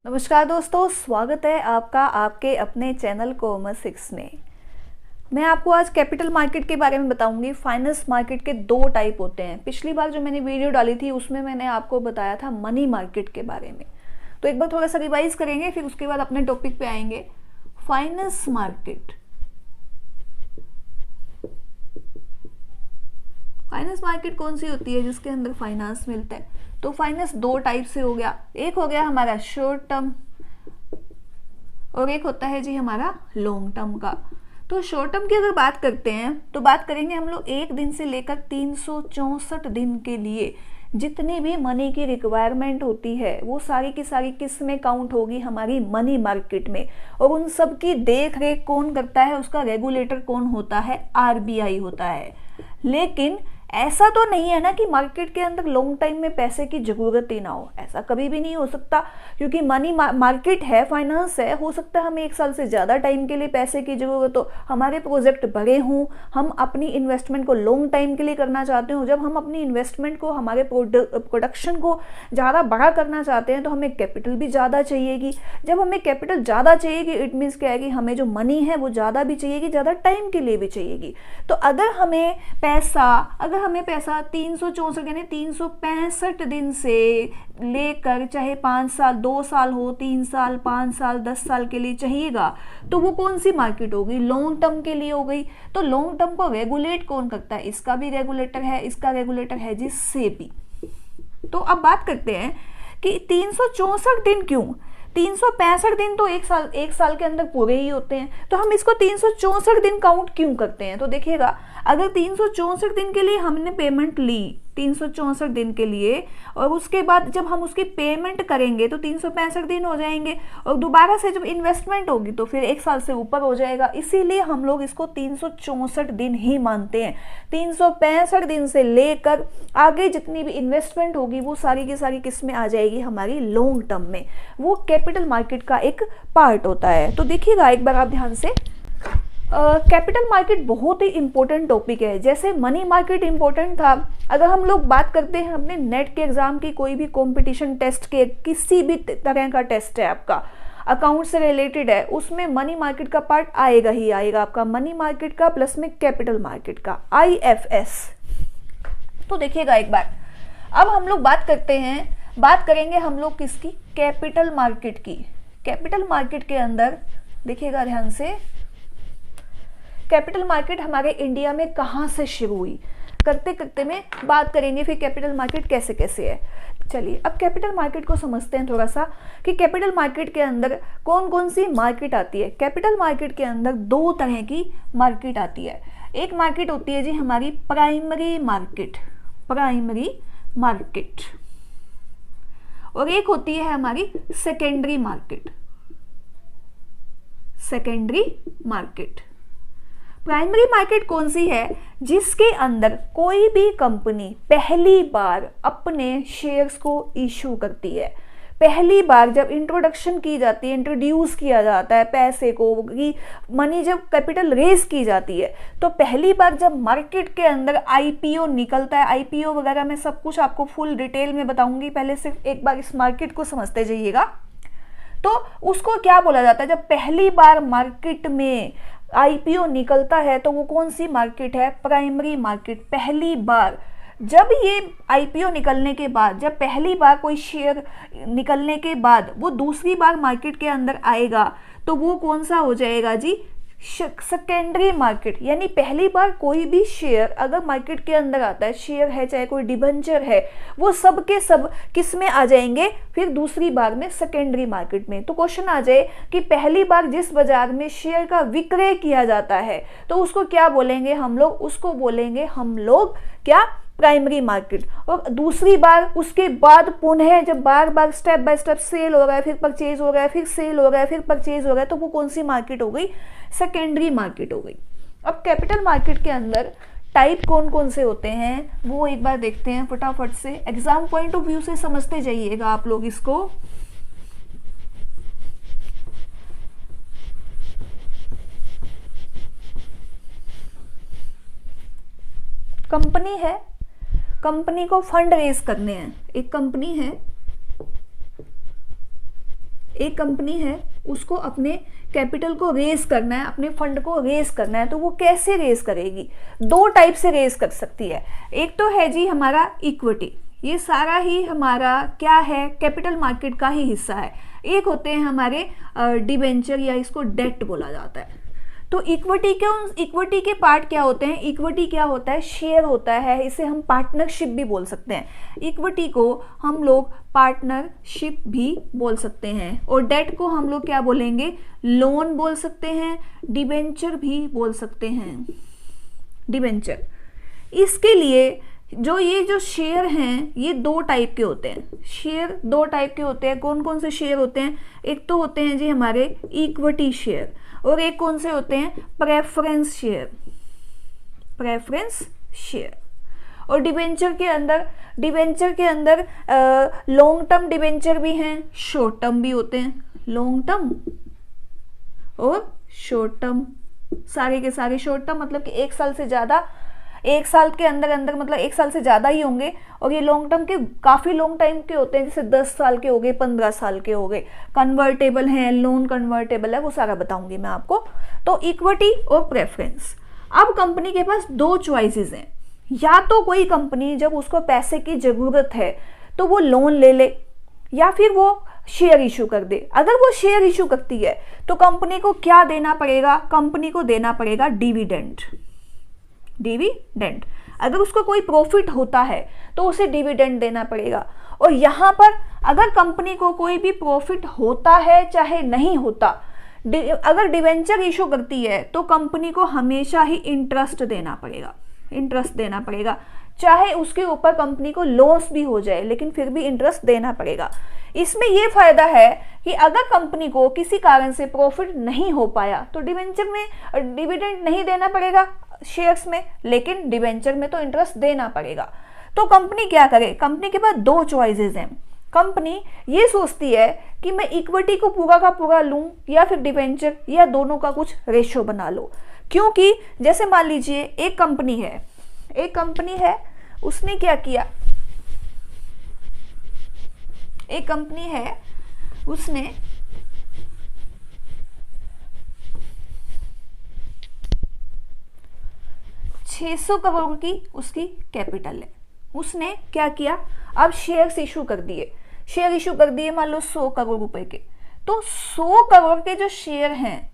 नमस्कार दोस्तों, स्वागत है आपका आपके अपने चैनल कॉमर्स 6 में। मैं आपको आज कैपिटल मार्केट के बारे में बताऊंगी। फाइनेंस मार्केट के दो टाइप होते हैं। पिछली बार जो मैंने वीडियो डाली थी उसमें मैंने आपको बताया था मनी मार्केट के बारे में। तो एक बार थोड़ा सा रिवाइज करेंगे, फिर उसके बाद अपने टॉपिक पे आएंगे। फाइनेंस मार्केट, फाइनेंस मार्केट कौन सी होती है? जिसके अंदर फाइनेंस मिलता है। तो फाइनेंस दो टाइप से हो गया, एक हो गया हमारा शॉर्ट टर्म और एक होता है जी हमारा लॉन्ग टर्म का। तो शॉर्ट टर्म की अगर बात करते हैं तो बात करेंगे हम लोग 1 दिन से लेकर 364 दिन के लिए जितनी भी मनी की रिक्वायरमेंट होती है वो सारी की सारी किस में काउंट होगी? हमारी मनी मार्केट में। और उन सब की देख रेख कौन करता है? उसका रेगुलेटर कौन होता है? आरबीआई होता है। लेकिन ऐसा तो नहीं है ना कि मार्केट के अंदर लॉन्ग टाइम में पैसे की जरूरत ही ना हो। ऐसा कभी भी नहीं हो सकता, क्योंकि मनी मार्केट है, फाइनेंस है। हो सकता है हमें 1 साल से ज़्यादा टाइम के लिए पैसे की जरूरत हो, हमारे प्रोजेक्ट बड़े हों, हम अपनी इन्वेस्टमेंट को लॉन्ग टाइम के लिए करना चाहते हो। जब हम अपनी इन्वेस्टमेंट को, हमारे प्रोडक्शन को ज़्यादा बड़ा करना चाहते हैं तो हमें कैपिटल भी ज़्यादा चाहिएगी। जब हमें कैपिटल ज़्यादा चाहिएगी, इट मीन्स क्या है कि हमें जो मनी है वो ज़्यादा भी चाहिएगी, ज़्यादा टाइम के लिए भी चाहिएगी। तो अगर हमें पैसा 364 यानी 365 दिन से लेकर चाहे 5 साल, 2 साल हो, 3 साल, 5 साल, 10 साल के लिए चाहिएगा, तो वो कौन सी मार्केट होगी? लॉन्ग टर्म के लिए हो गई। तो लॉन्ग टर्म को रेगुलेट कौन करता है? इसका भी रेगुलेटर है, इसका रेगुलेटर है जी सेबी। तो अब बात करते हैं कि 364 दिन क्यों? 365 दिन तो एक साल के अंदर पूरे ही होते हैं, तो हम इसको 364 दिन काउंट क्यों करते हैं? तो देखिएगा, अगर 364 दिन के लिए हमने पेमेंट ली, 364 दिन के लिए, और उसके बाद जब हम उसकी पेमेंट करेंगे तो 365 दिन हो जाएंगे, और दोबारा से जब इन्वेस्टमेंट होगी तो फिर 1 साल से ऊपर हो जाएगा। इसीलिए हम लोग इसको 364 दिन ही मानते हैं। 365 दिन से लेकर आगे जितनी भी इन्वेस्टमेंट होगी वो सारी की सारी किस में आ जाएगी? हमारी लॉन्ग टर्म में। वो कैपिटल मार्केट का एक पार्ट होता है। तो देखिएगा एक बार आप ध्यान से, कैपिटल मार्केट बहुत ही इंपॉर्टेंट टॉपिक है। जैसे मनी मार्केट इंपॉर्टेंट था, अगर हम लोग बात करते हैं अपने नेट के एग्जाम की, कोई भी कंपटीशन टेस्ट के, किसी भी तरह का टेस्ट है आपका, अकाउंट से रिलेटेड है, उसमें मनी मार्केट का पार्ट आएगा ही आएगा आपका। मनी मार्केट का प्लस में कैपिटल मार्केट का, IFS। तो देखिएगा एक बार, अब हम लोग बात करेंगे हम लोग किसकी? कैपिटल मार्केट की। कैपिटल मार्केट के अंदर देखिएगा ध्यान से, कैपिटल मार्केट हमारे इंडिया में कहाँ से शुरू हुई, करते करते में बात करेंगे फिर कैपिटल मार्केट कैसे कैसे है। चलिए अब कैपिटल मार्केट को समझते हैं थोड़ा सा, कि कैपिटल मार्केट के अंदर कौन कौन सी मार्केट आती है। कैपिटल मार्केट के अंदर 2 तरह की मार्केट आती है। एक मार्केट होती है जी हमारी प्राइमरी मार्केट, प्राइमरी मार्केट, और एक होती है हमारी secondary market, secondary market. Primary market कौन सी है? जिसके अंदर कोई भी कंपनी पहली बार अपने शेयर्स को इशू करती है। पहली बार जब इंट्रोडक्शन की जाती है, इंट्रोड्यूस किया जाता है पैसे को, कि मनी जब कैपिटल रेज की जाती है, तो पहली बार जब मार्केट के अंदर IPO निकलता है, IPO वगैरह में सब कुछ आपको फुल डिटेल में बताऊंगी, पहले सिर्फ एक बार इस मार्केट को समझते जाइएगा। तो उसको क्या बोला जाता है? जब पहली बार मार्केट में IPO निकलता है तो वो कौन सी मार्केट है? Primary market. पहली बार जब ये IPO निकलने के बाद, जब पहली बार कोई शेयर निकलने के बाद वो दूसरी बार मार्केट के अंदर आएगा तो वो कौन सा हो जाएगा जी? Secondary market. यानी पहली बार कोई भी शेयर अगर मार्केट के अंदर आता है, शेयर है चाहे कोई डिबेंचर है, वो सब के सब किस में आ जाएंगे? फिर दूसरी बार में सेकेंडरी मार्केट में। तो क्वेश्चन आ जाए कि पहली बार जिस बाजार में शेयर का विक्रय किया जाता है तो उसको क्या बोलेंगे हम लोग? उसको बोलेंगे हम लोग क्या? Primary market. और दूसरी बार उसके बाद पुनः जब बार बार स्टेप बाय स्टेप सेल हो रहा है, फिर परचेज हो रहा है, फिर सेल हो रहा है, फिर परचेज हो रहा है, तो वो कौन सी मार्केट हो गई? सेकेंडरी मार्केट हो गई। अब कैपिटल मार्केट के अंदर टाइप कौन कौन से होते हैं वो एक बार देखते हैं फटाफट से। एग्जाम पॉइंट ऑफ व्यू से समझते जाइएगा आप लोग इसको। कंपनी है, कंपनी को फंड रेज करने हैं। एक कंपनी है, एक कंपनी है, उसको अपने कैपिटल को रेज करना है, अपने फंड को रेज करना है, तो वो कैसे रेज करेगी? दो टाइप से रेज कर सकती है। एक तो है जी हमारा इक्विटी, ये सारा ही हमारा क्या है, कैपिटल मार्केट का ही हिस्सा है। एक होते हैं हमारे डिबेंचर या इसको डेट बोला जाता है। तो इक्विटी के पार्ट क्या होते हैं? इक्विटी क्या होता है? शेयर होता है, इसे हम पार्टनरशिप भी बोल सकते हैं। इक्विटी को हम लोग पार्टनरशिप भी बोल सकते हैं, और डेट को हम लोग क्या बोलेंगे? लोन बोल सकते हैं, डिबेंचर भी बोल सकते हैं, डिबेंचर। इसके लिए जो शेयर हैं ये दो टाइप के होते हैं। शेयर दो टाइप के होते हैं। कौन कौन से शेयर होते हैं? एक तो होते हैं जी हमारे इक्विटी शेयर, और एक कौन से होते हैं? Preference share, preference share. और डिबेंचर के अंदर लॉन्ग टर्म डिबेंचर भी हैं, शॉर्ट टर्म भी होते हैं। लॉन्ग टर्म और शॉर्ट टर्म, सारे के सारे शॉर्ट टर्म मतलब कि एक साल से ज्यादा, एक साल के अंदर मतलब एक साल से ज्यादा ही होंगे। और ये लॉन्ग टर्म के काफी लॉन्ग टाइम के होते हैं, जैसे 10 साल के हो गए, 15 साल के हो गए, कन्वर्टेबल हैं, लोन कन्वर्टेबल है, वो सारा बताऊंगी मैं आपको। तो इक्विटी और प्रेफरेंस। अब कंपनी के पास दो चॉइसेस हैं, या तो कोई कंपनी जब उसको पैसे की जरूरत है तो वो लोन ले ले, या फिर वो शेयर इशू कर दे। अगर वो शेयर इशू करती है तो कंपनी को क्या देना पड़ेगा? कंपनी को देना पड़ेगा डिविडेंड, डिविडेंड। अगर उसको कोई प्रॉफिट होता है तो उसे डिविडेंड देना पड़ेगा। और यहां पर अगर कंपनी को कोई भी प्रॉफिट होता है चाहे नहीं होता, अगर डिवेंचर इशू करती है तो कंपनी को हमेशा ही इंटरेस्ट देना पड़ेगा, इंटरेस्ट देना पड़ेगा, चाहे उसके ऊपर कंपनी को लॉस भी हो जाए, लेकिन फिर भी इंटरेस्ट देना पड़ेगा। इसमें यह फायदा है कि अगर कंपनी को किसी कारण से प्रॉफिट नहीं हो पाया तो डिवेंचर में डिविडेंड नहीं देना पड़ेगा शेयर्स में, लेकिन डिवेंचर में तो इंटरेस्ट देना पड़ेगा। तो कंपनी क्या करे? कंपनी के पास दो चॉइसेस हैं। कंपनी ये सोचती है कि मैं इक्विटी को पूरा का पूरा लूं, या फिर डिवेंचर, या दोनों का कुछ रेशो बना लो। क्योंकि जैसे मान लीजिए एक कंपनी है, उसने क्या किया? एक कंपनी है, उसने $600 करोड़ की उसकी कैपिटल है। उसने क्या किया? अब शेयर्स इशू कर दिए, मान लो 100 करोड़ रुपए के। तो 100 करोड़ के जो शेयर हैं,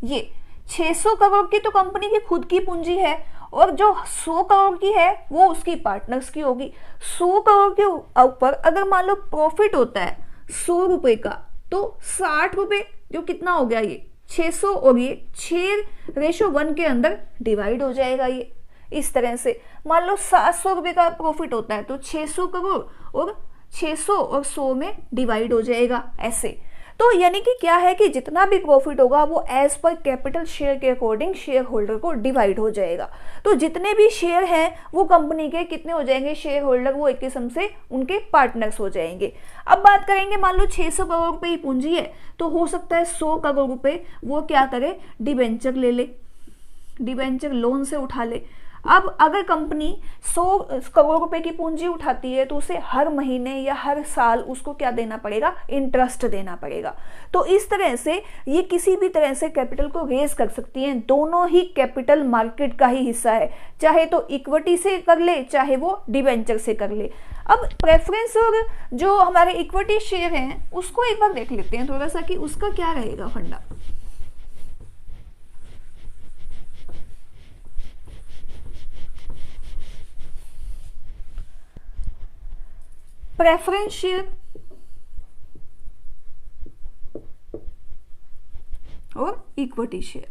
ये 600 करोड़ की तो कंपनी की खुद की पूंजी है, और जो 100 करोड़ की है वो उसकी पार्टनर्स की होगी। 100 करोड़ के ऊपर अगर मान लो प्रॉफिट होता है 100 रुपए का, तो 60 रुपए, जो कितना हो गया ये 600, और ये 6:1 के अंदर डिवाइड हो जाएगा। ये इस तरह से मान लो 700 रुपए का प्रॉफिट होता है तो 600 करोड़ और 600 और 100 में डिवाइड हो जाएगा, ऐसे। तो यानी कि क्या है कि जितना भी प्रॉफिट होगा वो एज पर कैपिटल शेयर के अकॉर्डिंग शेयर होल्डर को डिवाइड हो जाएगा। तो जितने भी शेयर हैं वो कंपनी के कितने हो जाएंगे? शेयर होल्डर, वो एक किस्म से उनके पार्टनर्स हो जाएंगे। अब बात करेंगे, मान लो 600 करोड़ रुपए की पूंजी है, तो हो सकता है 100 करोड़ रुपए वो क्या करे? डिबेंचर ले ले, डिबेंचर लोन से उठा ले। अब अगर कंपनी 100 करोड़ रुपए की पूंजी उठाती है तो उसे हर महीने या हर साल उसको क्या देना पड़ेगा? इंटरेस्ट देना पड़ेगा। तो इस तरह से ये किसी भी तरह से कैपिटल को रेज कर सकती हैं। दोनों ही कैपिटल मार्केट का ही हिस्सा है, चाहे तो इक्विटी से कर ले, चाहे वो डिबेंचर से कर ले। अब प्रेफरेंस और जो हमारे इक्विटी शेयर हैं उसको एक बार देख लेते हैं थोड़ा सा कि उसका क्या रहेगा फंडा। प्रेफरेंस शेयर और इक्विटी शेयर।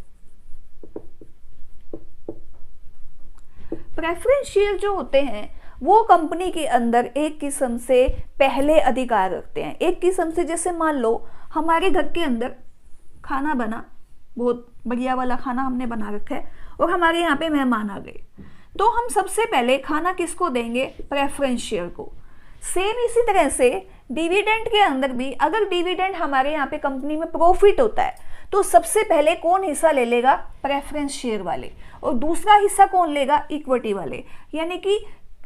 प्रेफरेंस शेयर जो होते हैं वो कंपनी के अंदर एक किस्म से पहले अधिकार रखते हैं। एक किस्म से जैसे मान लो हमारे घर के अंदर खाना बना, बहुत बढ़िया वाला खाना हमने बना रखा है, और हमारे यहाँ पे मेहमान आ गए, तो हम सबसे पहले खाना किसको देंगे? प्रेफरेंस शेयर को। सेम इसी तरह से डिविडेंड के अंदर भी, अगर डिविडेंड हमारे यहाँ पे कंपनी में प्रॉफिट होता है तो सबसे पहले कौन हिस्सा ले लेगा? प्रेफरेंस शेयर वाले, और दूसरा हिस्सा कौन लेगा? इक्विटी वाले। यानी कि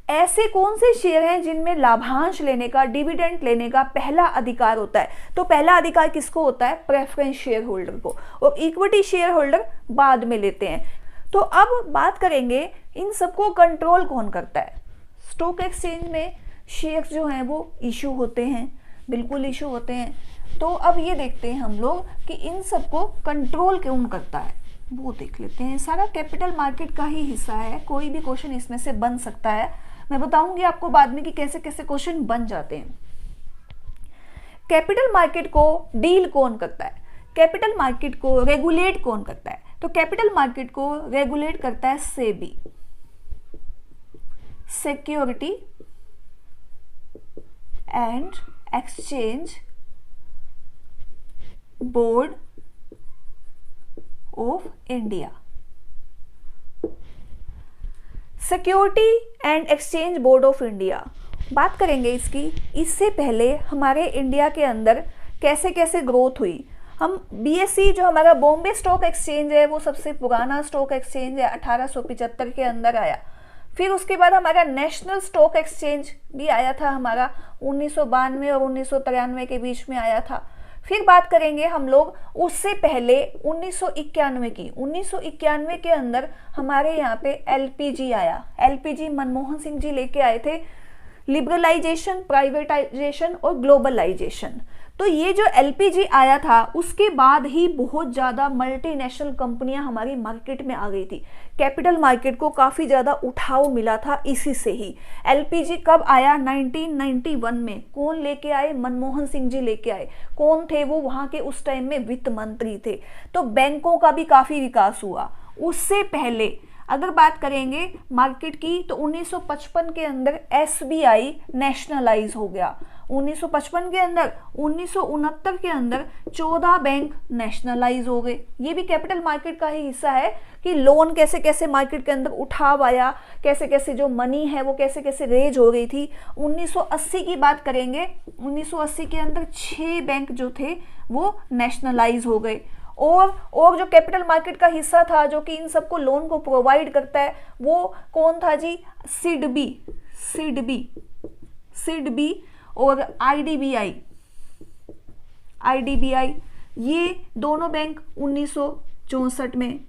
ऐसे कौन से शेयर हैं जिनमें लाभांश लेने का, डिविडेंड लेने का पहला अधिकार होता है? तो पहला अधिकार किसको होता है? प्रेफरेंस शेयर होल्डर को, और इक्विटी शेयर होल्डर बाद में लेते हैं। तो अब बात करेंगे इन सबको कंट्रोल कौन करता है। स्टॉक एक्सचेंज में शेयर्स जो हैं वो इशू होते हैं, बिल्कुल इशू होते हैं। तो अब ये देखते हैं हम लोग कि इन सबको कंट्रोल कौन करता है, वो देख लेते हैं। सारा कैपिटल मार्केट का ही हिस्सा है, कोई भी क्वेश्चन इसमें से बन सकता है। मैं बताऊंगी आपको बाद में कि कैसे कैसे क्वेश्चन बन जाते हैं। कैपिटल मार्केट को डील कौन करता है? कैपिटल मार्केट को रेगुलेट कौन करता है? तो कैपिटल मार्केट को रेगुलेट करता है SEBI, security and exchange board of India. Security and exchange board of India, बात करेंगे इसकी। इससे पहले हमारे इंडिया के अंदर कैसे कैसे ग्रोथ हुई। हम बीएसई जो हमारा बॉम्बे स्टॉक एक्सचेंज है वो सबसे पुराना स्टॉक एक्सचेंज है, 1875 के अंदर आया। फिर उसके बाद हमारा नेशनल स्टॉक एक्सचेंज भी आया था, हमारा 1992 और 1993 के बीच में आया था। फिर बात करेंगे हम लोग उससे पहले 1991 की। 1991 के अंदर हमारे यहाँ पे एलपीजी आया। एलपीजी मनमोहन सिंह जी लेके आए थे, लिबरलाइजेशन, प्राइवेटाइजेशन और ग्लोबलाइजेशन। तो ये जो एलपीजी आया था उसके बाद ही बहुत ज़्यादा मल्टीनेशनल कंपनियां हमारी मार्केट में आ गई थी। कैपिटल मार्केट को काफ़ी ज़्यादा उठाव मिला था इसी से ही। एलपीजी कब आया? 1991 में। कौन लेके आए? मनमोहन सिंह जी लेके आए। कौन थे वो? वहाँ के उस टाइम में वित्त मंत्री थे। तो बैंकों का भी काफ़ी विकास हुआ। उससे पहले अगर बात करेंगे मार्केट की तो 1955 के अंदर एसबीआई नेशनलाइज हो गया। 1955 के अंदर 1969 के अंदर 14 बैंक नेशनलाइज हो गए। ये भी कैपिटल मार्केट का ही हिस्सा है कि लोन कैसे कैसे मार्केट के अंदर उठाव आया, कैसे कैसे जो मनी है वो कैसे कैसे रेज हो गई थी। 1980 की बात करेंगे, 1980 के अंदर 6 बैंक जो थे वो नेशनलाइज हो गए। और जो कैपिटल मार्केट का हिस्सा था जो कि इन सबको लोन को प्रोवाइड करता है वो कौन था जी? सिडबी और आईडीबीआई। ये दोनों बैंक 1964 में,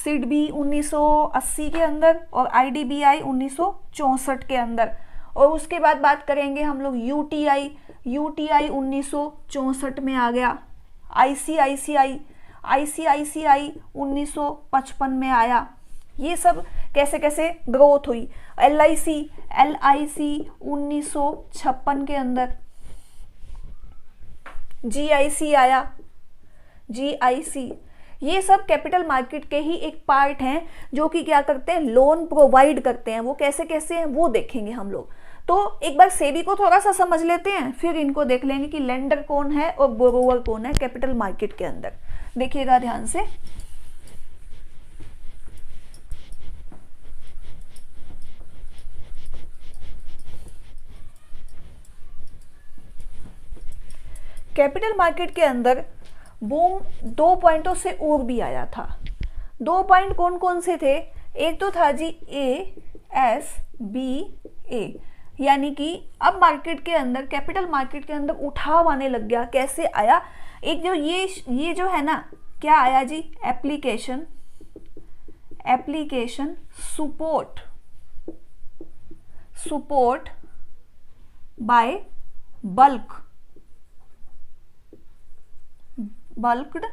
सिडबी 1980 के अंदर और आईडीबीआई 1964 के अंदर। और उसके बाद बात करेंगे हम लोग यूटीआई 1964 में आ गया। आईसीआईसीआई 1955 में आया। ये सब कैसे कैसे ग्रोथ हुई। एलआईसी 1956 के अंदर। जीआईसी आया, जीआईसी। ये सब कैपिटल मार्केट के ही एक पार्ट हैं जो कि क्या करते हैं? लोन प्रोवाइड करते हैं। वो कैसे कैसे हैं वो देखेंगे हम लोग। तो एक बार सेबी को थोड़ा सा समझ लेते हैं, फिर इनको देख लेंगे कि लेंडर कौन है और बोरोवर कौन है कैपिटल मार्केट के अंदर। देखिएगा ध्यान से। कैपिटल मार्केट के अंदर बूम 2 पॉइंटों से और भी आया था। 2 पॉइंट कौन कौन से थे? एक तो था जी ASBA, यानी कि अब मार्केट के अंदर, कैपिटल मार्केट के अंदर उठाव आने लग गया। कैसे आया? एक जो ये जो है ना, क्या आया जी? Application support by bulked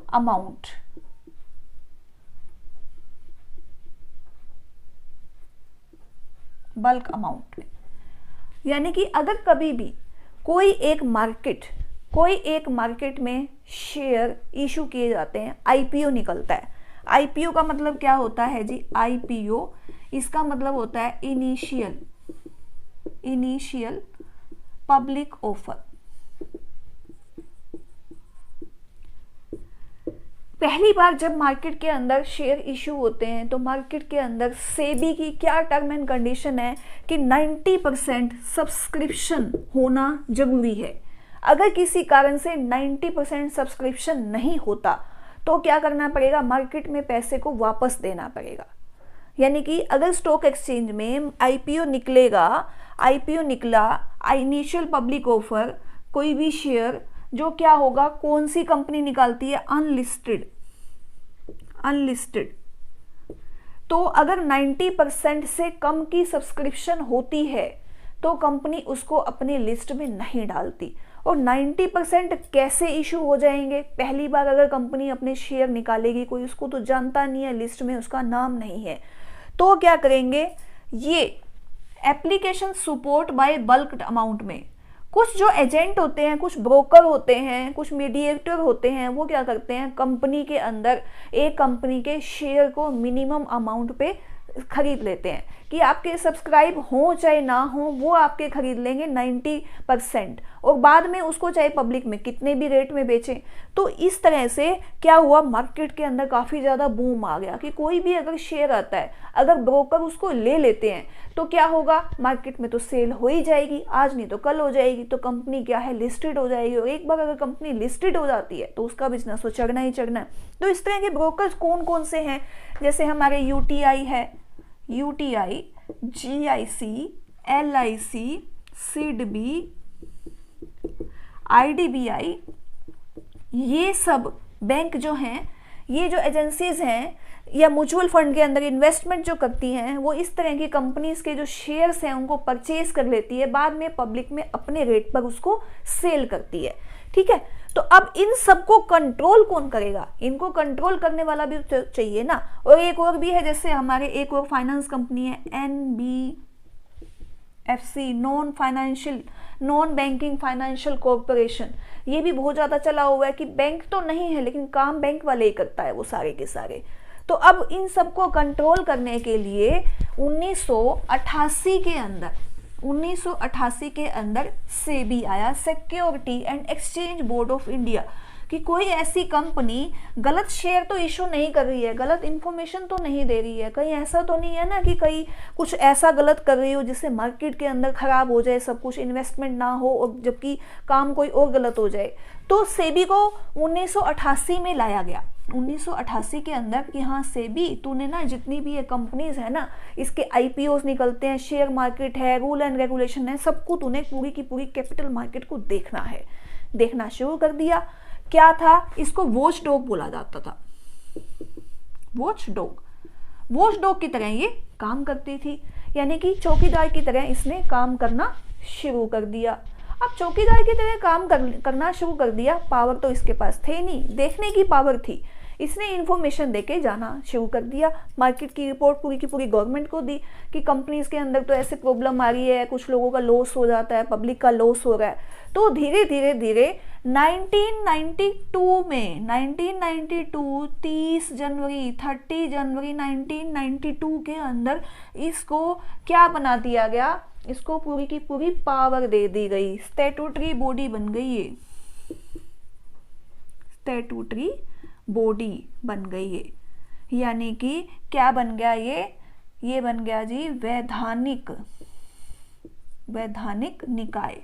amount. Bulk amount में, यानी कि अगर कभी भी कोई एक मार्केट में शेयर इशू किए जाते हैं, आईपीओ निकलता है। आईपीओ का मतलब क्या होता है जी? आईपीओ इसका मतलब होता है इनिशियल पब्लिक ऑफर। पहली बार जब मार्केट के अंदर शेयर इशू होते हैं तो मार्केट के अंदर सेबी की क्या टर्म एंड कंडीशन है कि 90% सब्सक्रिप्शन होना जरूरी है। अगर किसी कारण से 90% सब्सक्रिप्शन नहीं होता तो क्या करना पड़ेगा? मार्केट में पैसे को वापस देना पड़ेगा। यानी कि अगर स्टॉक एक्सचेंज में आईपीओ निकलेगा, आईपीओ निकला, इनिशियल पब्लिक ऑफर, कोई भी शेयर जो क्या होगा, कौन सी कंपनी निकालती है, अनलिस्टेड, अनलिस्टेड। तो अगर 90% से कम की सब्सक्रिप्शन होती है तो कंपनी उसको अपने लिस्ट में नहीं डालती। और 90% कैसे इशू हो जाएंगे, पहली बार अगर कंपनी अपने शेयर निकालेगी, कोई उसको तो जानता नहीं है, लिस्ट में उसका नाम नहीं है, तो क्या करेंगे, ये application support bye bulk amount में कुछ जो एजेंट होते हैं, कुछ ब्रोकर होते हैं, कुछ मीडिएटर होते हैं, वो क्या करते हैं, कंपनी के अंदर एक कंपनी के शेयर को मिनिमम अमाउंट पे खरीद लेते हैं कि आपके सब्सक्राइब हो चाहे ना हो, वो आपके खरीद लेंगे 90%, और बाद में उसको चाहे पब्लिक में कितने भी रेट में बेचें। तो इस तरह से क्या हुआ, मार्केट के अंदर काफ़ी ज़्यादा बूम आ गया कि कोई भी अगर शेयर आता है, अगर ब्रोकर उसको ले लेते हैं तो क्या होगा, मार्केट में तो सेल हो ही जाएगी, आज नहीं तो कल हो जाएगी, तो कंपनी क्या है, लिस्टेड हो जाएगी। और एक बार अगर कंपनी लिस्टेड हो जाती है तो उसका बिजनेस तो चढ़ना ही चढ़ना है। तो इस तरह के ब्रोकर्स कौन कौन से हैं, जैसे हमारे यूटीआई है, UTI, GIC, LIC, SIDBI, IDBI, ये सब बैंक जो हैं, ये जो एजेंसीज हैं या म्यूचुअल फंड के अंदर इन्वेस्टमेंट जो करती हैं, वो इस तरह की कंपनीज के जो शेयर्स हैं उनको परचेज कर लेती है, बाद में पब्लिक में अपने रेट पर उसको सेल करती है। ठीक है, तो अब इन सबको कंट्रोल कौन करेगा, इनको कंट्रोल करने वाला भी तो चाहिए ना। और एक और भी है, जैसे हमारे एक और फाइनेंस कंपनी है NBFC, non banking financial corporation, ये भी बहुत ज्यादा चला हुआ है कि बैंक तो नहीं है लेकिन काम बैंक वाले ही करता है वो सारे के सारे। तो अब इन सबको कंट्रोल करने के लिए 1988 के अंदर सेबी आया, security and exchange board of India, कि कोई ऐसी कंपनी गलत शेयर तो इशू नहीं कर रही है, गलत इंफॉर्मेशन तो नहीं दे रही है, कहीं ऐसा तो नहीं है ना कि कहीं कुछ ऐसा गलत कर रही हो जिससे मार्केट के अंदर खराब हो जाए, सब कुछ इन्वेस्टमेंट ना हो और जबकि काम कोई और गलत हो जाए। तो सेबी को 1988 में लाया गया, 1988 के अंदर कि हाँ सेबी, तूने ना जितनी भी ये कंपनीज है ना, इसके आईपीओस निकलते हैं, शेयर मार्केट है, रूल एंड रेगुलेशन है, सबको तूने पूरी की पूरी कैपिटल मार्केट को देखना है। देखना शुरू कर दिया। क्या था, इसको वॉच डॉग बोला जाता था, वॉच डॉग की तरह ये काम करती थी, यानी कि चौकीदार की तरह इसने काम करना शुरू कर दिया। अब चौकीदार की तरह काम करना शुरू कर दिया, पावर तो इसके पास थे नहीं, देखने की पावर थी, इसने इन्फॉर्मेशन देके जाना शुरू कर दिया, मार्केट की रिपोर्ट पूरी की पूरी गवर्नमेंट को दी कि कंपनीज के अंदर तो ऐसे प्रॉब्लम आ रही है, कुछ लोगों का लॉस हो जाता है, पब्लिक का लॉस हो रहा है। तो धीरे धीरे 1992 में 30 जनवरी 1992 के अंदर इसको क्या बना दिया गया, इसको पूरी की पूरी पावर दे दी गई, स्टैट्यूटरी बॉडी बन गई, ये स्टैट्यूटरी बॉडी बन गई है, यानी कि क्या बन गया, ये बन गया जी वैधानिक निकाय।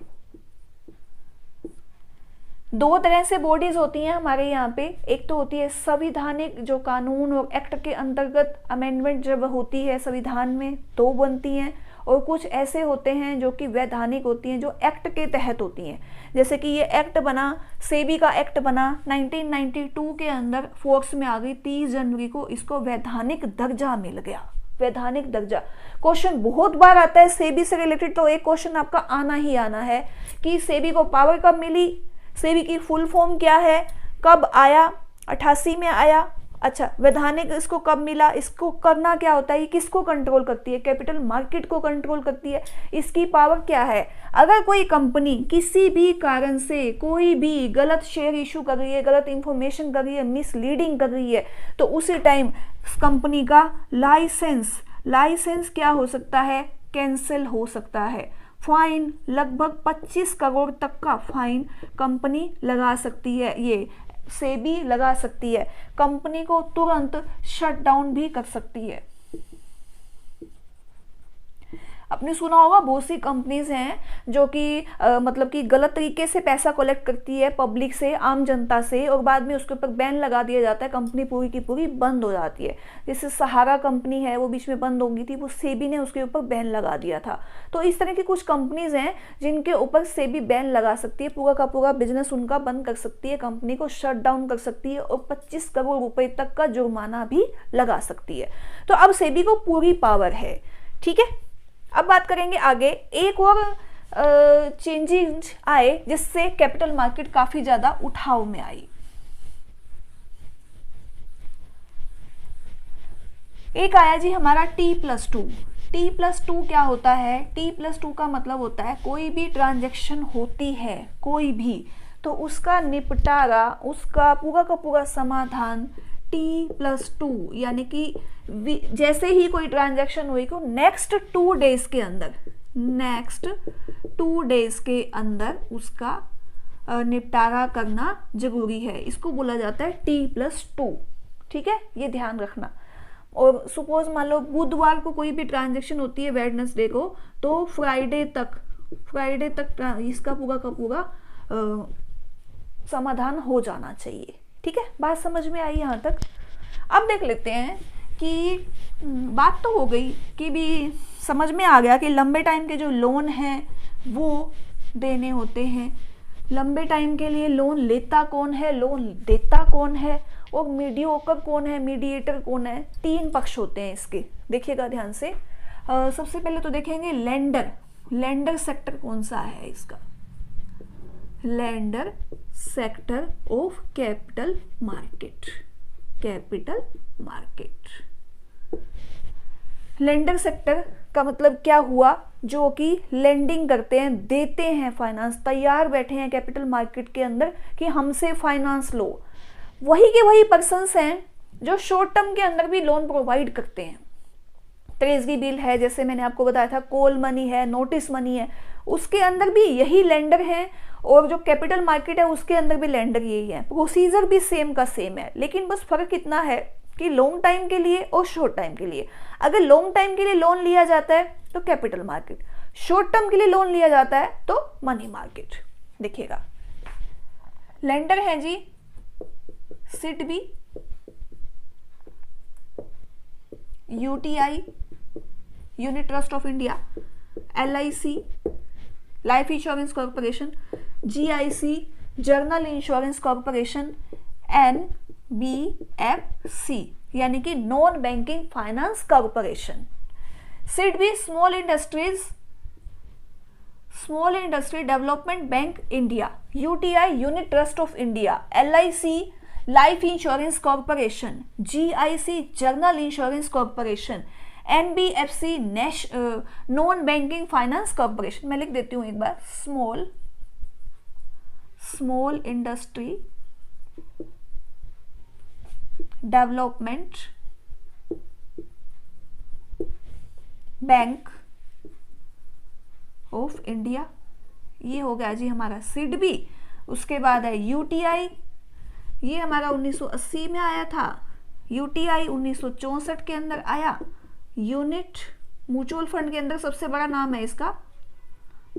दो तरह से बॉडीज होती हैं हमारे यहाँ पे, एक तो होती है संविधानिक, जो कानून और एक्ट के अंतर्गत अमेंडमेंट जब होती है संविधान में तो बनती हैं, और कुछ ऐसे होते हैं जो कि वैधानिक होती हैं, जो एक्ट के तहत होती हैं। जैसे कि ये एक्ट बना, सेबी का एक्ट बना 1992 के अंदर फोर्स में आ गई, 30 जनवरी को इसको वैधानिक दर्जा मिल गया, वैधानिक दर्जा। क्वेश्चन बहुत बार आता है सेबी से रिलेटेड, तो एक क्वेश्चन आपका आना ही आना है कि सेबी को पावर कब मिली, सेबी की फुल फॉर्म क्या है, कब आया, 88 में आया। अच्छा, वैधानिक इसको कब मिला, इसको करना क्या होता है, किसको कंट्रोल करती है, कैपिटल मार्केट को कंट्रोल करती है, इसकी पावर क्या है। अगर कोई कंपनी किसी भी कारण से कोई भी गलत शेयर इशू कर रही है, गलत इंफॉर्मेशन कर रही है, मिसलीडिंग कर रही है, तो उसी टाइम कंपनी का लाइसेंस क्या हो सकता है, कैंसिल हो सकता है। फाइन, लगभग 25 करोड़ तक का फाइन कंपनी लगा सकती है, ये सेबी लगा सकती है, कंपनी को तुरंत शट डाउन भी कर सकती है। आपने सुना होगा बहुत सी कंपनीज हैं जो कि मतलब कि गलत तरीके से पैसा कलेक्ट करती है पब्लिक से, आम जनता से, और बाद में उसके ऊपर बैन लगा दिया जाता है, कंपनी पूरी की पूरी बंद हो जाती है। जैसे सहारा कंपनी है, वो बीच में बंद हो गई थी, वो सेबी ने उसके ऊपर बैन लगा दिया था। तो इस तरह की कुछ कंपनीज हैं जिनके ऊपर सेबी बैन लगा सकती है, पूरा का पूरा बिजनेस उनका बंद कर सकती है, कंपनी को शट डाउन कर सकती है और 25 करोड़ रुपए तक का जुर्माना भी लगा सकती है। तो अब सेबी को पूरी पावर है, ठीक है। अब बात करेंगे आगे, एक और चेंजेस आए जिससे कैपिटल मार्केट काफी ज्यादा उठाव में आई। एक आया जी हमारा T+2। T+2 क्या होता है? T+2 का मतलब होता है कोई भी ट्रांजैक्शन होती है, कोई भी, तो उसका निपटारा, उसका पूरा का पूरा समाधान T+2, यानी कि जैसे ही कोई ट्रांजैक्शन हुई को नेक्स्ट 2 डेज के अंदर उसका निपटारा करना जरूरी है। इसको बोला जाता है T+2, ठीक है, ये ध्यान रखना। और सपोज मान लो बुधवार को कोई भी ट्रांजैक्शन होती है वेडनेसडे को, तो फ्राइडे तक इसका पूरा का पूरा समाधान हो जाना चाहिए, ठीक है। बात समझ में आई यहाँ तक? अब देख लेते हैं कि बात तो हो गई कि भी समझ में आ गया कि लंबे टाइम के जो लोन हैं वो देने होते हैं, लंबे टाइम के लिए लोन लेता कौन है, लोन देता कौन है, और मीडियोकर कौन है, मीडिएटर कौन है। 3 पक्ष होते हैं इसके, देखिएगा ध्यान से। सबसे पहले तो देखेंगे लेंडर सेक्टर कौन सा है इसका, lender sector of capital market. Lender sector का मतलब क्या हुआ? जो कि लेंडिंग करते हैं, देते हैं फाइनेंस, तैयार बैठे हैं कैपिटल मार्केट के अंदर कि हमसे फाइनेंस लो। वही के वही पर्सन्स हैं जो शॉर्ट टर्म के अंदर भी लोन प्रोवाइड करते हैं। ट्रेजरी बिल है, जैसे मैंने आपको बताया था, कॉल मनी है, नोटिस मनी है, उसके अंदर भी यही लेंडर है, और जो कैपिटल मार्केट है उसके अंदर भी लेंडर यही है। प्रोसीजर भी सेम का सेम है, लेकिन बस फर्क इतना है कि लॉन्ग टाइम के लिए और शॉर्ट टाइम के लिए। अगर लॉन्ग टाइम के लिए लोन लिया जाता है तो कैपिटल मार्केट, शॉर्ट टर्म के लिए लोन लिया जाता है तो मनी मार्केट। देखिएगा, लेंडर है जी SIDBI, UTI unit trust of India, LIC life insurance corporation, GIC general insurance corporation, NBFC यानी कि non banking finance corporation, SIDBI small industry development bank India, UTI unit trust of India, LIC life insurance corporation, GIC general insurance corporation, NBFC non banking finance corporation. मैं लिख देती हूं एक बार, small industry development bank of India, ये हो गया जी हमारा सिडबी। उसके बाद है यूटीआई, ये हमारा 1980 में आया था, यूटीआई 1964 के अंदर आया। यूनिट म्यूचुअल फंड के अंदर सबसे बड़ा नाम है इसका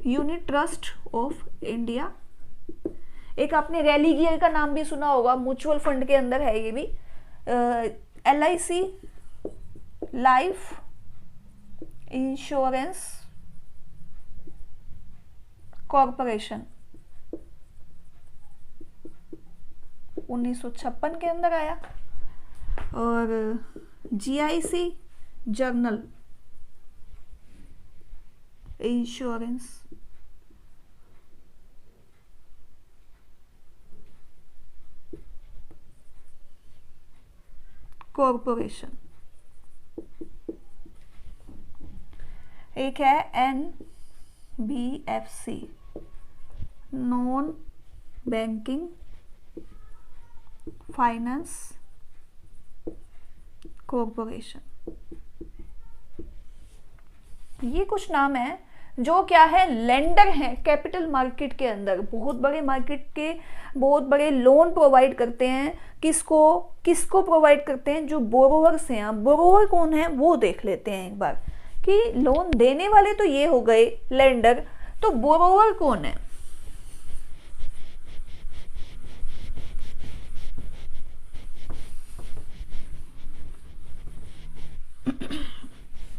यूनिट ट्रस्ट ऑफ इंडिया। एक आपने रेलिगियर का नाम भी सुना होगा, म्यूचुअल फंड के अंदर है ये भी। एलआईसी लाइफ इंश्योरेंस कॉर्पोरेशन 1956 के अंदर आया। और जीआईसी जर्नल इंश्योरेंस कॉर्पोरेशन, एक है NBFC non banking finance corporation. ये कुछ नाम है जो क्या है, लेंडर हैं कैपिटल मार्केट के अंदर, बहुत बड़े मार्केट के बहुत बड़े लोन प्रोवाइड करते हैं। किसको प्रोवाइड करते हैं? जो बोरोवर्स हैं। बोरोवर कौन है वो देख लेते हैं एक बार कि लोन देने वाले तो ये हो गए लेंडर, तो बोरोवर कौन है?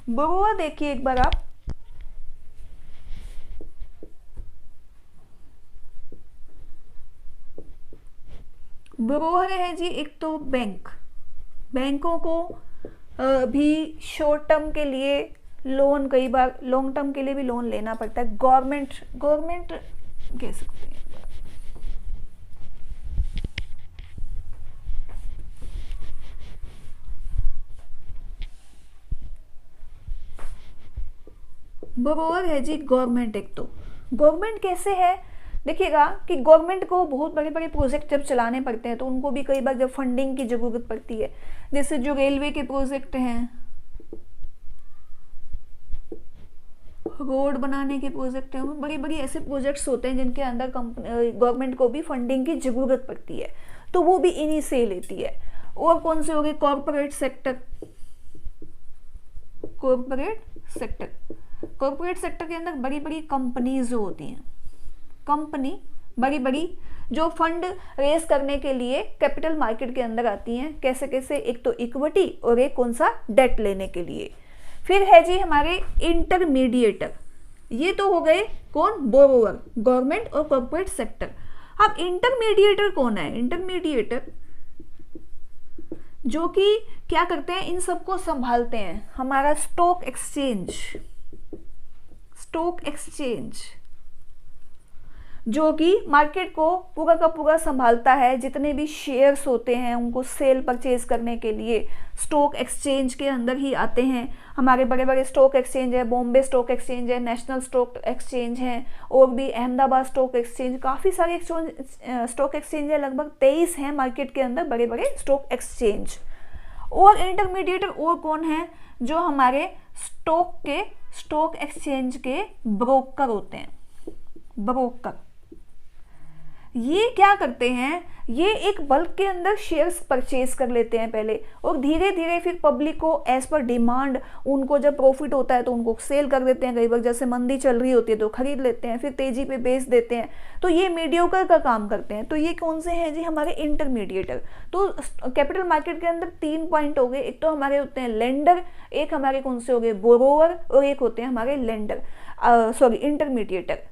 बोरोवर देखिए एक बार आप, बोरोवर है जी एक तो बैंक, बैंकों को भी शॉर्ट टर्म के लिए लोन, कई बार लॉन्ग टर्म के लिए भी लोन लेना पड़ता है। गवर्नमेंट कह सकते हैं। बोरोवर है जी गवर्नमेंट। एक तो गवर्नमेंट कैसे है, देखिएगा कि गवर्नमेंट को बहुत बड़े बड़े प्रोजेक्ट जब चलाने पड़ते हैं तो उनको भी कई बार जब फंडिंग की जरूरत पड़ती है, जैसे जो रेलवे के प्रोजेक्ट हैं, रोड बनाने के प्रोजेक्ट हैं, बड़ी बड़ी ऐसे प्रोजेक्ट्स होते हैं जिनके अंदर गवर्नमेंट को भी फंडिंग की जरूरत पड़ती है, तो वो भी इन्हीं से लेती है। और कौन से हो गए? Corporate sector. कॉर्पोरेट सेक्टर के अंदर बड़ी बड़ी कंपनीज जो होती हैं, कंपनी बड़ी बड़ी जो फंड रेस करने के लिए कैपिटल मार्केट के अंदर आती हैं। कैसे कैसे? एक तो इक्विटी और एक कौन सा? डेट लेने के लिए। फिर है जी हमारे इंटरमीडिएटर, ये तो हो गए कौन? बोरोवर, गवर्नमेंट और कॉर्पोरेट सेक्टर। अब इंटरमीडिएटर कौन है? इंटरमीडिएटर जो कि क्या करते हैं? इन सबको संभालते हैं। हमारा स्टॉक एक्सचेंज जो कि मार्केट को पूरा का पूरा संभालता है, जितने भी शेयर्स होते हैं उनको सेल परचेज करने के लिए स्टॉक एक्सचेंज के अंदर ही आते हैं। हमारे बड़े बड़े स्टॉक एक्सचेंज है, बॉम्बे स्टॉक एक्सचेंज है, नेशनल स्टॉक एक्सचेंज है, और भी अहमदाबाद स्टॉक एक्सचेंज, काफ़ी सारे स्टॉक एक्सचेंज है, लगभग 23 हैं मार्केट के अंदर बड़े बड़े स्टॉक एक्सचेंज। और इंटरमीडिएटर और कौन है? जो हमारे स्टॉक एक्सचेंज के ब्रोकर होते हैं। ब्रोकर ये क्या करते हैं? ये एक बल्क के अंदर शेयर्स परचेज कर लेते हैं पहले, और धीरे धीरे फिर पब्लिक को एज पर डिमांड, उनको जब प्रॉफिट होता है तो उनको सेल कर देते हैं। कई बार जैसे मंदी चल रही होती है तो खरीद लेते हैं, फिर तेजी पे बेच देते हैं। तो ये मीडियोकर का काम करते हैं। तो ये कौन से हैं जी? हमारे इंटरमीडिएटर। तो कैपिटल मार्केट के अंदर 3 पॉइंट हो गए। एक तो हमारे होते हैं लेंडर, एक हमारे कौन से हो गए? बोरोवर, और एक होते हैं हमारे इंटरमीडिएटर।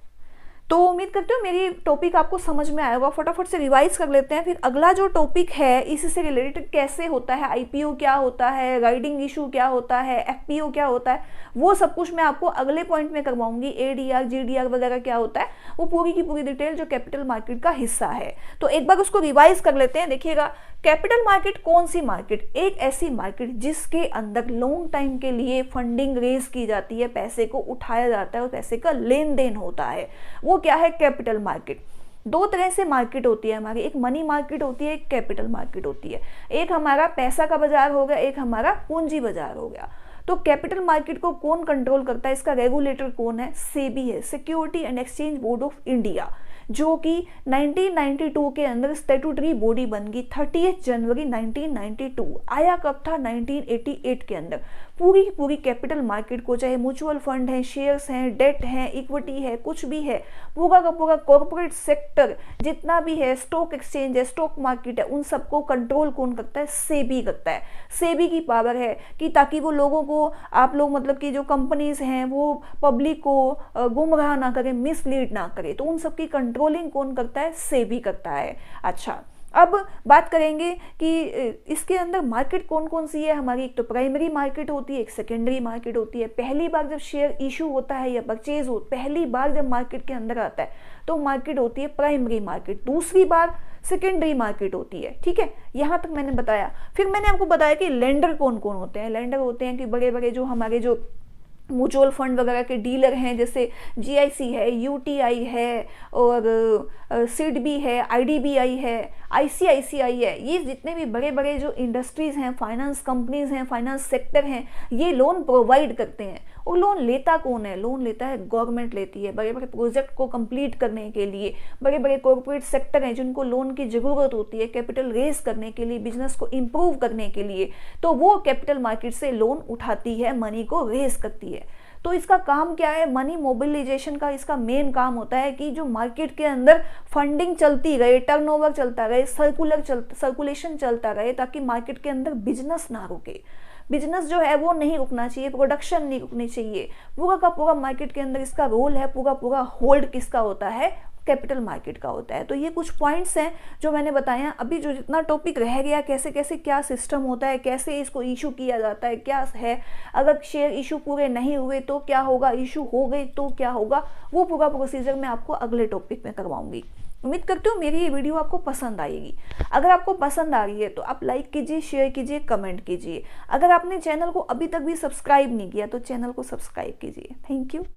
तो उम्मीद करते हो मेरी टॉपिक आपको समझ में आएगा। फटाफट से रिवाइज कर लेते हैं। फिर अगला जो टॉपिक है इससे रिलेटेड कैसे होता है, आईपीओ क्या होता है, राइडिंग इशू क्या होता है, एफपीओ क्या होता है, वो सब कुछ मैं आपको अगले पॉइंट में करवाऊंगी। एडीआर, जीडीआर वगैरह क्या होता है, वो पूरी की पूरी डिटेल जो कैपिटल मार्केट का हिस्सा है। तो एक बार उसको रिवाइज कर लेते हैं। देखिएगा, कैपिटल मार्केट कौन सी मार्केट? एक ऐसी मार्केट जिसके अंदर लॉन्ग टाइम के लिए फंडिंग रेज की जाती है, पैसे को उठाया जाता है और पैसे का लेन देन होता है, वो क्या है? Capital market. 2 तरह से मार्केट होती है हमारी, एक मनी मार्केट होती है, एक कैपिटल मार्केट होती है। एक हमारा पैसा का बाजार हो गया, एक हमारा पूंजी बाजार हो गया। तो कैपिटल मार्केट को कौन कंट्रोल करता है? इसका रेगुलेटर कौन है? सेबी है, security and exchange board of India, जो कि 1992 के अंदर स्टैट्यूटरी बॉडी बन गई। 30 जनवरी 1992। आया कब था? 1988 के अंदर। पूरी की पूरी कैपिटल मार्केट को, चाहे म्यूचुअल फंड है, शेयर्स हैं, डेट है, इक्विटी है, कुछ भी है, पूरा का पूरा कॉर्पोरेट सेक्टर जितना भी है, स्टॉक एक्सचेंज है, स्टॉक मार्केट है, उन सबको कंट्रोल कौन करता है? सेबी करता है। सेबी की पावर है कि ताकि वो लोगों को, आप लोग मतलब कि जो कंपनीज हैं वो पब्लिक को गुमराह ना करे, मिसलीड ना करे। तो उन सबकी कंट्रोलिंग कौन करता है? सेबी करता है। अच्छा, अब बात करेंगे कि इसके अंदर मार्केट कौन कौन सी है हमारी। एक तो प्राइमरी मार्केट होती है, एक सेकेंडरी मार्केट होती है। पहली बार जब शेयर इशू होता है या परचेज हो, पहली बार जब मार्केट के अंदर आता है तो मार्केट होती है प्राइमरी मार्केट, दूसरी बार सेकेंडरी मार्केट होती है। ठीक है, यहाँ तक मैंने बताया। फिर मैंने आपको बताया कि लेंडर कौन कौन होते हैं। लेंडर होते हैं कि बड़े बड़े जो हमारे जो म्यूचुअल फंड वगैरह के डीलर हैं, जैसे जीआईसी है, यूटीआई है, और सिडबी है, आईडीबीआई है, आईसीआईसीआई है। ये जितने भी बड़े बड़े जो इंडस्ट्रीज हैं, फाइनेंस कंपनीज हैं, फाइनेंस सेक्टर हैं, ये लोन प्रोवाइड करते हैं। और लोन लेता कौन है? लोन लेता है गवर्नमेंट लेती है, बड़े बड़े प्रोजेक्ट को कंप्लीट करने के लिए। बड़े बड़े कॉर्पोरेट सेक्टर हैं जिनको लोन की जरूरत होती है कैपिटल रेज करने के लिए, बिजनेस को इंप्रूव करने के लिए, तो वो कैपिटल मार्केट से लोन उठाती है, मनी को रेज करती है। तो इसका काम क्या है? मनी मोबिलाइजेशन का इसका मेन काम होता है कि जो मार्केट के अंदर फंडिंग चलती रहे, टर्नओवर चलता रहे, सर्कुलेशन चलता रहे, ताकि मार्केट के अंदर बिजनेस ना रुके। बिजनेस जो है वो नहीं रुकना चाहिए, प्रोडक्शन नहीं रुकनी चाहिए। पूरा का पूरा मार्केट के अंदर इसका रोल है, पूरा पूरा होल्ड किसका होता है? कैपिटल मार्केट का होता है। तो ये कुछ पॉइंट्स हैं जो मैंने बताया। अभी जो जितना टॉपिक रह गया, कैसे कैसे क्या सिस्टम होता है, कैसे इसको इशू किया जाता है, क्या है, अगर शेयर इशू पूरे नहीं हुए तो क्या होगा, इशू हो गई तो क्या होगा, वो पूरा प्रोसीजर मैं आपको अगले टॉपिक में करवाऊंगी। उम्मीद करती हूँ मेरी ये वीडियो आपको पसंद आएगी। अगर आपको पसंद आ रही है तो आप लाइक कीजिए, शेयर कीजिए, कमेंट कीजिए। अगर आपने चैनल को अभी तक भी सब्सक्राइब नहीं किया तो चैनल को सब्सक्राइब कीजिए। Thank you.